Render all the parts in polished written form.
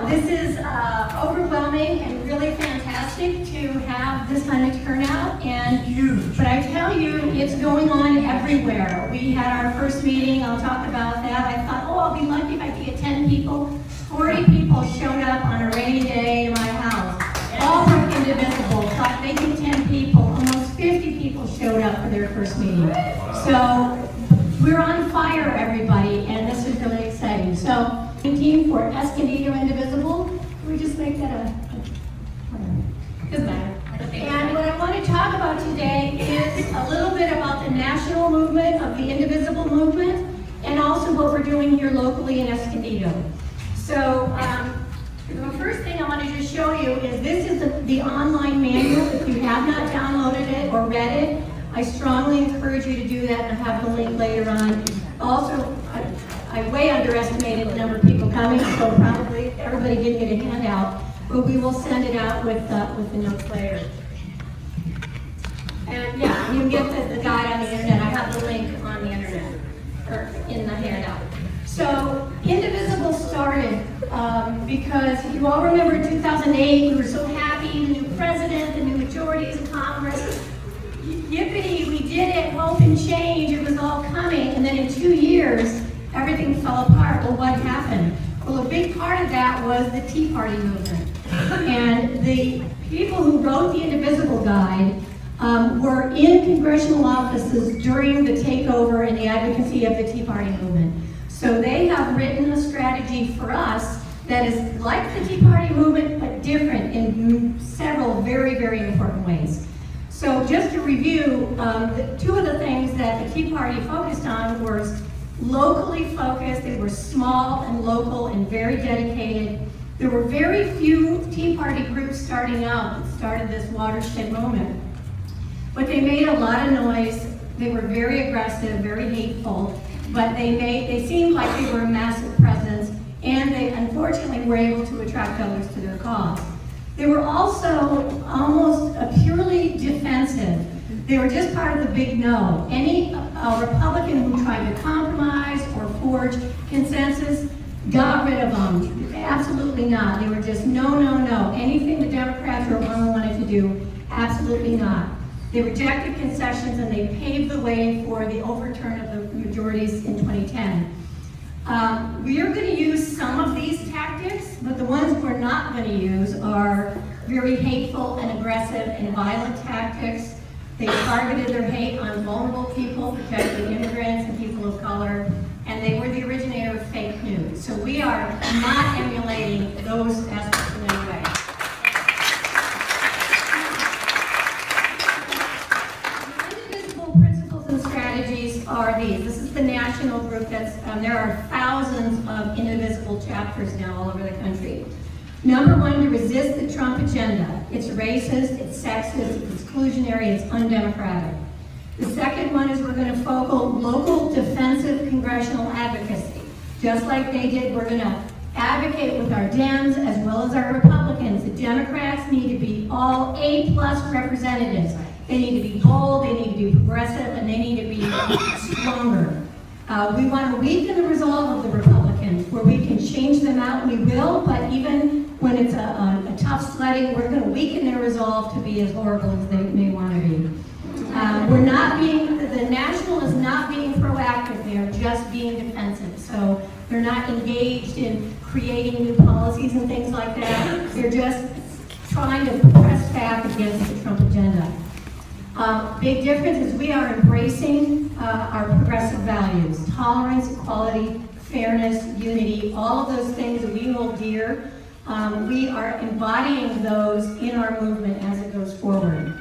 Wow, this is overwhelming and really fantastic to have this kind of turnout. But I tell you, it's going on everywhere. We had our first meeting, I'll talk about that. I thought, oh, I'll be lucky if I could get 10 people. 40 people showed up on a rainy day to my house. All were indivisible. Thought maybe 10 people, almost 50 people showed up for their first meeting. So we're on fire, everybody, and this is really exciting. So, team for Escondido Indivisible. Can we just make that doesn't matter. And what I want to talk about today is a little bit about the national movement of the Indivisible movement, and also what we're doing here locally in Escondido. So, the first thing I want to just show you is this is the online manual. If you have not downloaded it or read it, I strongly encourage you to do that, and I have the link later on. Also, I way underestimated the number of people coming, so probably everybody didn't get a handout, but we will send it out with the notes later. And yeah, you can get the guide on the internet. I have the link on the internet, or in the handout. So, Indivisible started because you all remember in 2008, we were so happy, the new president, the new majorities in Congress. Yippee, we did it, hope and change, it was all coming. And then in 2 years, everything fell apart. Well, what happened? Well, a big part of that was the Tea Party movement. And the people who wrote the Indivisible Guide were in congressional offices during the takeover and the advocacy of the Tea Party movement. So they have written a strategy for us that is like the Tea Party movement, but different in several very, very important ways. So just to review, two of the things that the Tea Party focused on was locally focused. They were small and local and very dedicated. There were very few Tea Party groups starting out that started this watershed moment. But they made a lot of noise. They were very aggressive, very hateful, but they seemed like they were a massive presence, and they unfortunately were able to attract others to their cause. They were also almost purely defensive. They were just part of the big no. Any Republican who tried to compromise or forge consensus, got rid of them. Absolutely not. They were just no, no, no. Anything the Democrats or Obama wanted to do, absolutely not. They rejected concessions, and they paved the way for the overturn of the majorities in 2010. We are going to use some of these tactics, but the ones we're not going to use are very hateful and aggressive and violent tactics. They targeted their hate on vulnerable people, particularly immigrants and people of color, and they were the originator of fake news. So we are not emulating those aspects in any way. Indivisible principles and strategies are these. This is the national group that's, there are thousands of Indivisible chapters now all over the country. Number one, to resist the Trump agenda. It's racist, it's sexist, it's exclusionary, it's undemocratic. The second one is we're going to focus local defensive congressional advocacy. Just like they did, we're going to advocate with our Dems as well as our Republicans. The Democrats need to be all A+ representatives. They need to be bold, they need to be progressive, and they need to be stronger. We want to weaken the resolve of the Republicans, where we can change them out, we will, but even when it's a tough sledding, we're going to weaken their resolve to be as horrible as they may want to be. The National is not being proactive, they are just being defensive. So they're not engaged in creating new policies and things like that. They're just trying to press back against the Trump agenda. Big difference is we are embracing our progressive values: tolerance, equality, fairness, unity, all of those things that we hold dear. We are embodying those in our movement as it goes forward.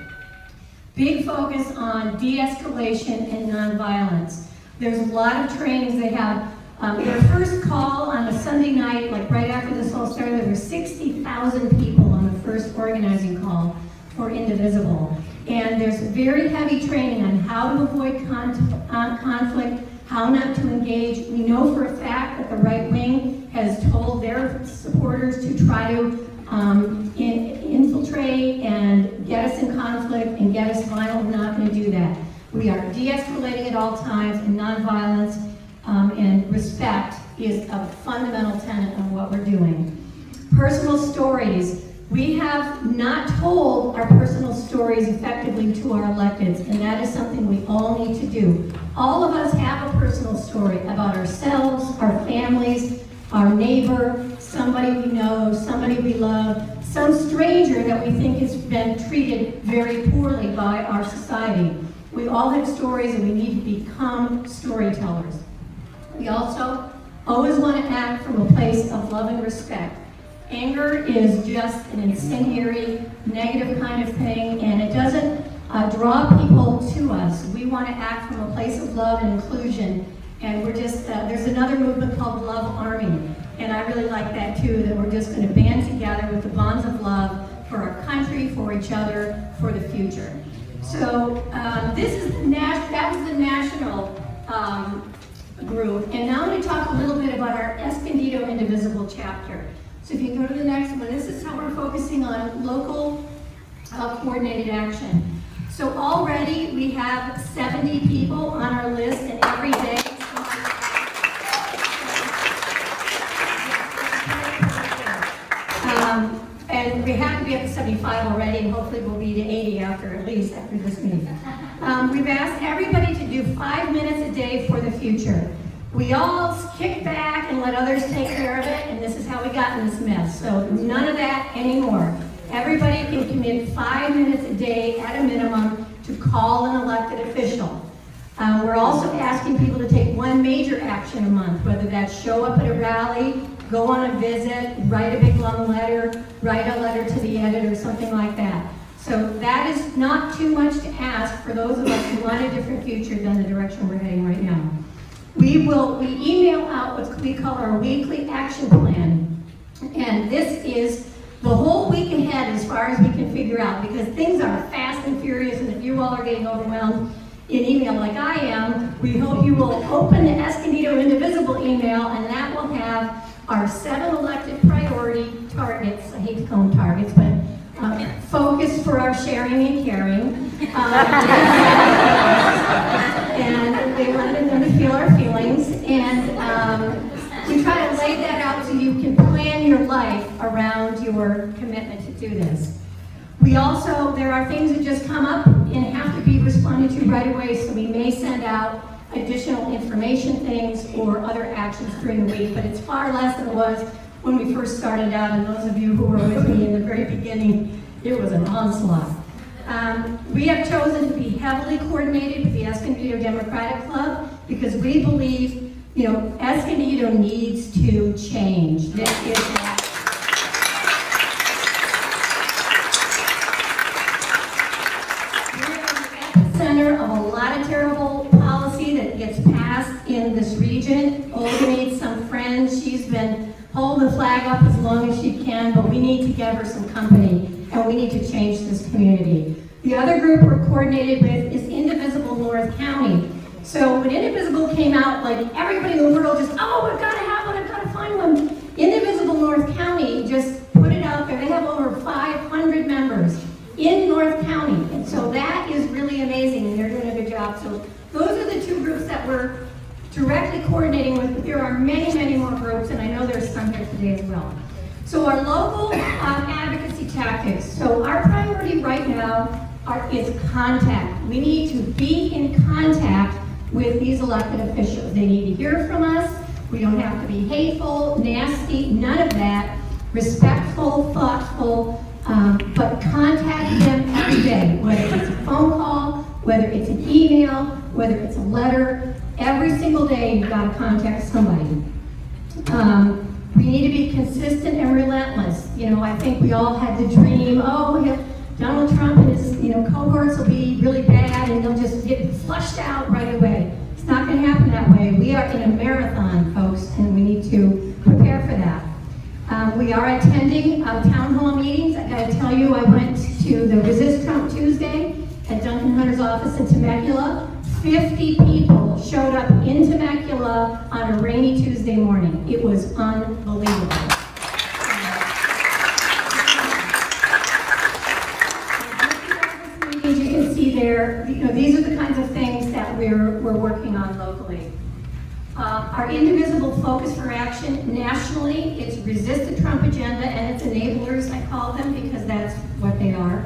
Big focus on de-escalation and nonviolence. There's a lot of trainings they have. Their first call on a Sunday night, like right after this all started, there were 60,000 people on the first organizing call for Indivisible. And there's very heavy training on how to avoid conflict, how not to engage. We know for a fact that the right wing has told their supporters to try to infiltrate and get us in conflict and get us violent. We're not going to do that. We are de-escalating at all times, and nonviolence and respect is a fundamental tenet of what we're doing. Personal stories. We have not told our personal stories effectively to our electeds, and that is something we all need to do. All of us have a personal story about ourselves, our families, our neighbor, somebody we know, somebody we love, some stranger that we think has been treated very poorly by our society. We all have stories and we need to become storytellers. We also always want to act from a place of love and respect. Anger is just an incendiary, negative kind of thing, and it doesn't draw people to us. We want to act from a place of love and inclusion, and we're just, there's another movement called Love Army, and I really like that too, that we're just going to band together with the bonds of love for our country, for each other, for the future. So that was the national group, and now I'm going to talk a little bit about our Escondido Indivisible chapter. So if you go to the next one, this is how we're focusing on local coordinated action. So already we have 70 people on our list, and every day. And we have to be up to 75 already, and hopefully we'll be to 80 at least after this meeting. We've asked everybody to do 5 minutes a day for the future. We all kick back and let others take care of it, and this is how we got in this mess. So none of that anymore. Everybody can commit 5 minutes a day at a minimum to call an elected official. We're also asking people to take one major action a month, whether that's show up at a rally, go on a visit, write a big long letter, write a letter to the editor, something like that. So that is not too much to ask for those of us who want a different future than the direction we're heading right now. We email out what we call our weekly action plan. And this is the whole week ahead as far as we can figure out, because things are fast and furious, and if you all are getting overwhelmed in email like I am, we hope you will open the Escondido Indivisible email, and that will have our 7 elected priority targets. I hate to call them targets, but focus for our sharing and caring. And they wanted them to feel our feelings. And we try to lay that out so you can plan your life around your commitment to do this. We also, there are things that just come up and have to be responded to right away, so we may send out additional information things or other actions during the week, but it's far less than it was when we first started out, and those of you who were with me in the very beginning, it was an onslaught. We have chosen to be heavily coordinated with the Escondido Democratic Club because we believe, Escondido needs to change. This is we're at the center of a lot of terrible policy that gets passed in this region. Olga needs some friends. She's been holding the flag up as long as she can, but we need to give her some company, and we need to change this community. The other group we're coordinated with is Indivisible North County. So when Indivisible came out, like everybody in the world just, oh, I've got to have one, I've got to find one. Indivisible North County just put it out there. They have over 500 members in North County. And so that is really amazing, and they're doing a good job. So those are the 2 groups that we're directly coordinating with, but there are many, many more groups, and I know there's some here today as well. So our local advocacy tactics. So our priority right now is contact. We need to be in contact with these elected officials. They need to hear from us. We don't have to be hateful, nasty, none of that. Respectful, thoughtful, but contact them every day, whether it's a phone call, whether it's an email, whether it's a letter. Every single day you've got to contact somebody. We need to be consistent and relentless. I think we all had the dream, Donald Trump and his cohorts will be really bad and they'll just get flushed out right away. It's not going to happen that way. We are in a marathon, folks, and we need to prepare for that. We are attending town hall meetings. I got to tell you, I went to the Resist Trump Tuesday at Duncan Hunter's office in Temecula. 50 people showed up in Temecula on a rainy Tuesday morning. It was unbelievable. You can see there, these are the kinds of things that we're working on locally. Our Indivisible Focus for Action national nationally, it's Resist the Trump Agenda and its enablers, I call them, because that's what they are.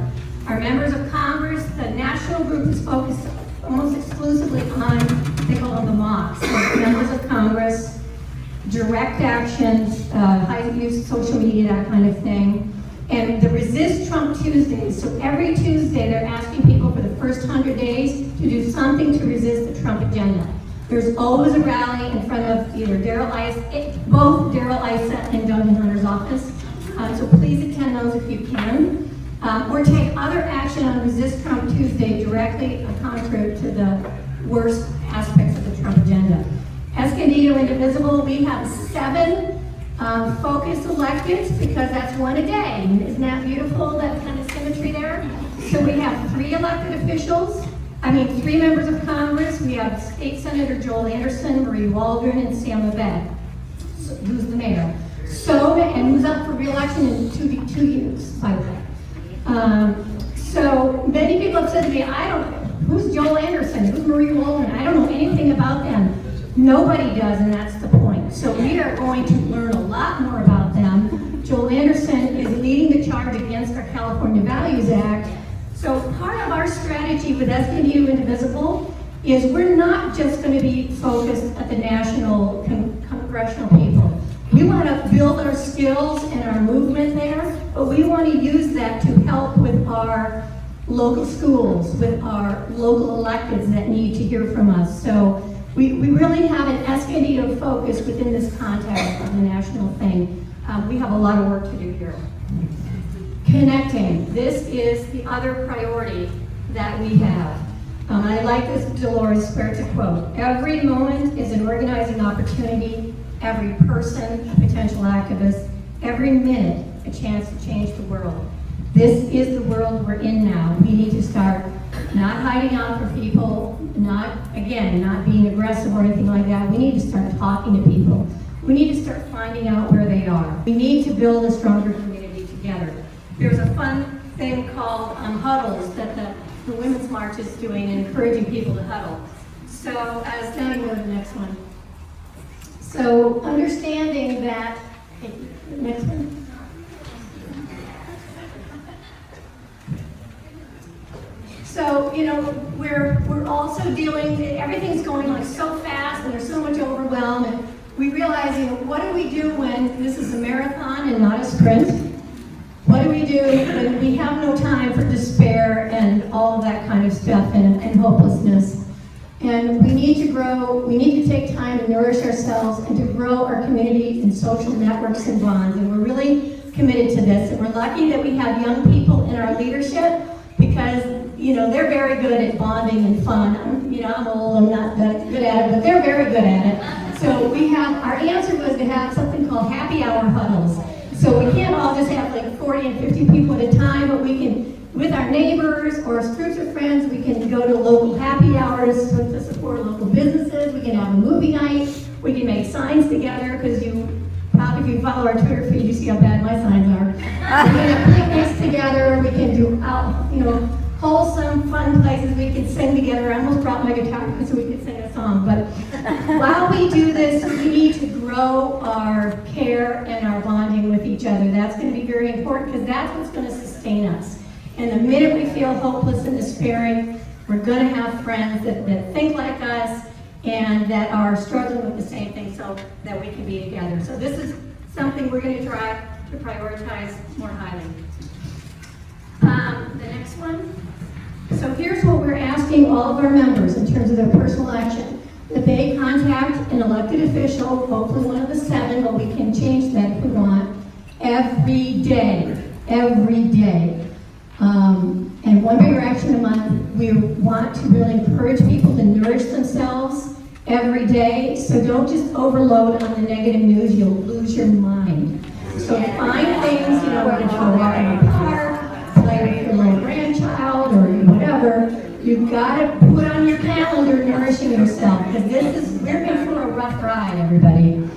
Our members of Congress, the national group is focused almost exclusively on, they call them the MOCs, so members of Congress, direct actions, high use social media, that kind of thing. And the Resist Trump Tuesdays, so every Tuesday they're asking people for the first 100 days to do something to resist the Trump agenda. There's always a rally in front of either both Darrell Issa and Duncan Hunter's office. So please attend those if you can. Or take other action on Resist Trump Tuesday directly contrary to the worst aspects of the Trump agenda. Escondido Indivisible, we have 7 focused electeds because that's one a day. Isn't that beautiful, that kind of symmetry there? So we have 3 elected officials, 3 members of Congress. We have State Senator Joel Anderson, Marie Waldron, and Sam Abed, who's the mayor. And who's up for re-election in 2 years, by the way. So many people have said to me, who's Joel Anderson? Who's Marie Waldron? I don't know anything about them. Nobody does, and that's the point. So we are going to learn a lot more about them. Joel Anderson is leading the charge against our California Values Act. So part of our strategy with Escondido Indivisible is we're not just going to be focused at the national congressional people. We want to build our skills and our movement there, but we want to use that to help with our local schools, with our local electeds that need to hear from us. So we really have an Escondido focus within this context of the national thing. We have a lot of work to do here. Connecting. This is the other priority that we have. I like this Dolores Huerta quote. Every moment is an organizing opportunity. Every person, a potential activist. Every minute, a chance to change the world. This is the world we're in now. We need to start not hiding out for people, not being aggressive or anything like that. We need to start talking to people. We need to start finding out where they are. We need to build a stronger community together. There's a fun thing called huddles that the Women's March is doing, and encouraging people to huddle. So now you go to the next one. So understanding that, next one. So, we're also dealing, everything's going like so fast and there's so much overwhelm, and we realize, what do we do when this is a marathon and not a sprint? What do we do when we have no time for despair and all of that kind of stuff and hopelessness? And we need to grow, we need to take time to nourish ourselves and to grow our community and social networks and bonds. And we're really committed to this. And we're lucky that we have young people in our leadership because, they're very good at bonding and fun. I'm old, I'm not that good at it, but they're very good at it. So our answer was to have something called happy hour huddles. So we can't all just have like 40 and 50 people at a time, but we can, with our neighbors or groups of friends, we can go to local happy hours to support local businesses. We can have a movie night. We can make signs together, because if you follow our Twitter feed, you see how bad my signs are. We can have picnics together. We can do wholesome, fun places. We can sing together. I almost brought my guitar so we could sing a song. But while we do this, we need to grow our care and our bonding with each other. That's going to be very important, because that's what's going to sustain us. And the minute we feel hopeless and despairing, we're going to have friends that think like us and that are struggling with the same thing, so that we can be together. So this is something we're going to try to prioritize more highly. The next one. So here's what we're asking all of our members in terms of their personal action. That they contact an elected official, hopefully one of the 7, but we can change that if we want, every day. And one bigger action a month. We want to really encourage people to nourish themselves every day. So don't just overload on the negative news, you'll lose your mind. So find things, whether it's walk in the park, play with your little grandchild, or whatever. You've got to put on your calendar nourishing yourself, because we're in for a rough ride, everybody.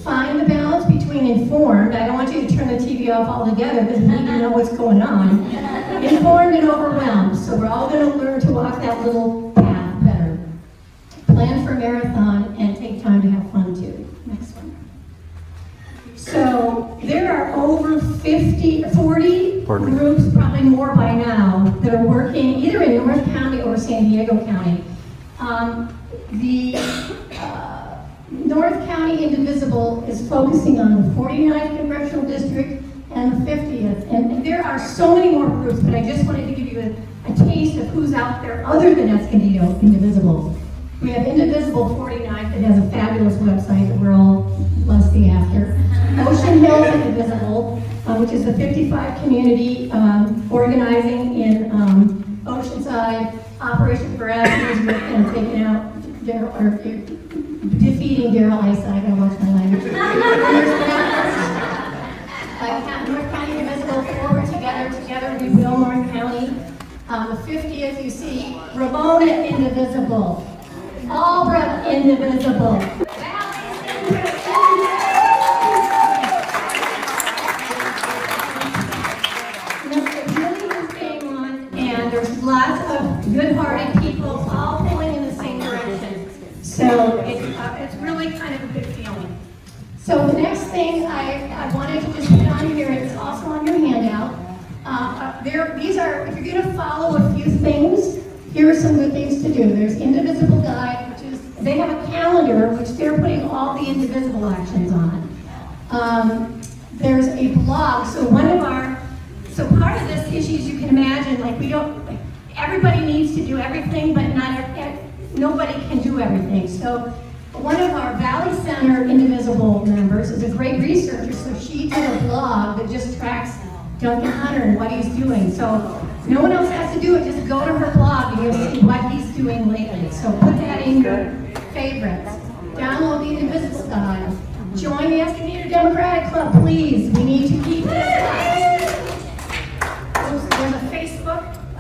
Find the balance between informed. I don't want you to turn the TV off altogether, because we need to know what's going on. Informed and overwhelmed. So we're all going to learn to walk that little path better. Plan for a marathon and take time to have fun too. Next one. there are over 40 groups, probably more by now, that are working either in North County or San Diego County. The North County Indivisible is focusing on the 49th Congressional District and the 50th. And there are so many more groups, but I just wanted to give you a taste of who's out there other than Escondido Indivisible. We have Indivisible 49th that has a fabulous website that we're all lusty after. Ocean Hills Indivisible, which is a 55 community organizing in Oceanside, Operation Veracruz, and taking out defeating Daryl Issa. I gotta watch my language. North County Indivisible, Forward Together we build North County. The 50th, you see Ramona Indivisible, Albrecht Indivisible. And there's lots of good-hearted people all pulling in the same direction. So it's really kind of a good feeling. So the next thing I wanted to just put on here, it's also on your handout. These are, if you're going to follow a few things, here are some good things to do. There's Indivisible Guide, which is, they have a calendar which they're putting all the Indivisible actions on. There's a blog, so part of this issue, you can imagine, like everybody needs to do everything, but nobody can do everything. So one of our Valley Center Indivisible members is a great researcher, so she did a blog that just tracks Duncan Hunter and what he's doing. So no one else has to do it, just go to her blog and you'll see what he's doing lately. So put that in your favorites. Download the Indivisible Guide. Join the Escondido Democratic Club, please. We need to keep this up. There's a Facebook. I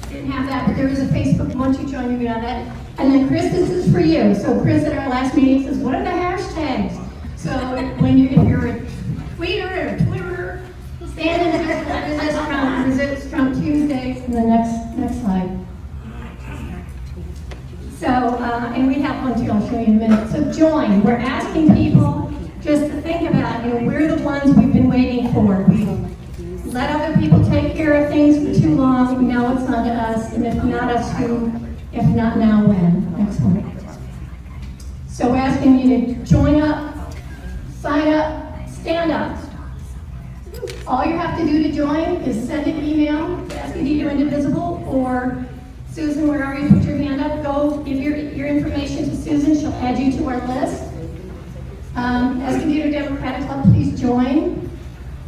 didn't have that, but there is a Facebook. Once you join, you get on that. And then Chris, this is for you. So Chris at our last meeting says, what are the hashtags? So when if you're a tweeter or Twitter, stand in resist Trump Tuesdays, and the next slide. So, and we have one too, I'll show you in a minute. So join. We're asking people just to think about, we're the ones we've been waiting for. We let other people take care of things for too long. Now it's on to us, and if not us, who? If not now, when? Next one. So we're asking you to join up, sign up, stand up. All you have to do to join is send an email to Escondido Indivisible or Susan, wherever you put your hand up, go give your information to Susan. She'll add you to our list. Escondido Democratic Club, please join.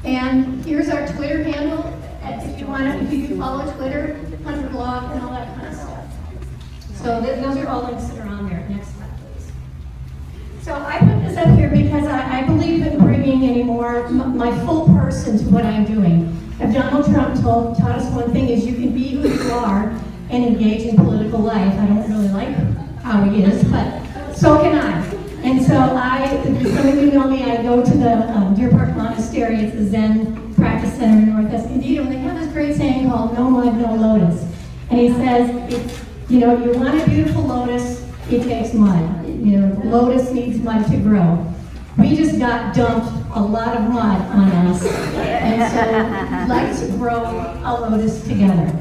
And here's our Twitter handle. If you do follow Twitter, Hunter blog, and all that kind of stuff. So those are all links that are on there. Next slide, please. So I put this up here because I believe in bringing my full person to what I'm doing. If Donald Trump taught us one thing, is you can be who you are and engage in political life. I don't really like how he is, but so can I. And so some of you know me, I go to the Deer Park Monastery. It's a Zen practice center in North Escondido, and they have this great saying called no mud, no lotus. And he says, you want a beautiful lotus, it takes mud. Lotus needs mud to grow. We just got dumped a lot of mud on us, and so let's grow a lotus together.